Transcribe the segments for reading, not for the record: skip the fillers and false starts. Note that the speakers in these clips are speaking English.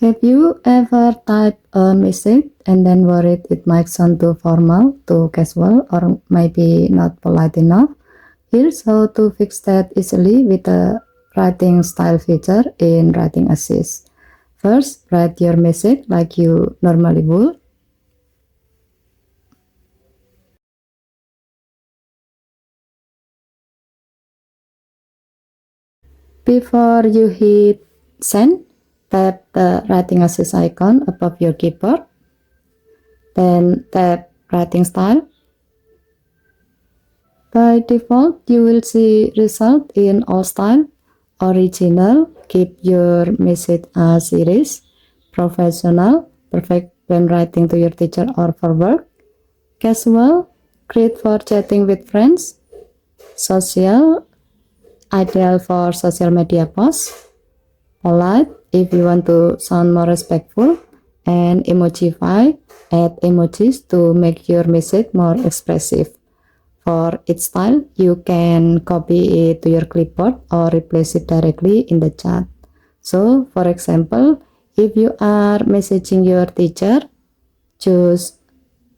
Have you ever typed a message and then worried it might sound too formal, too casual, or maybe not polite enough? Here's how to fix that easily with the writing style feature in Writing Assist. First, write your message like you normally would. Before you hit send, tap the Writing Assist icon above your keyboard. Then tap Writing Style. By default, you will see result in all style. Original, keep your message as it is. Professional, perfect when writing to your teacher or for work. Casual, great for chatting with friends. Social, ideal for social media posts. Polite, if you want to sound more respectful. And Emojify, add emojis to make your message more expressive. For each style, you can copy it to your clipboard or replace it directly in the chat. So, for example, if you are messaging your teacher, choose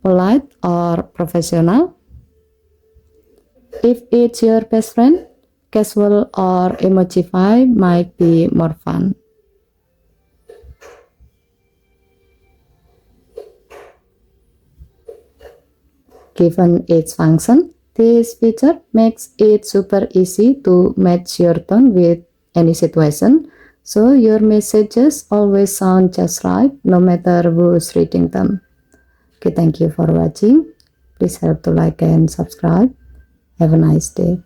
polite or professional. If it's your best friend, casual or Emojify might be more fun. Given its function, this feature makes it super easy to match your tone with any situation, so your messages always sound just right no matter who's reading them. Okay, thank you for watching. Please help to like and subscribe. Have a nice day.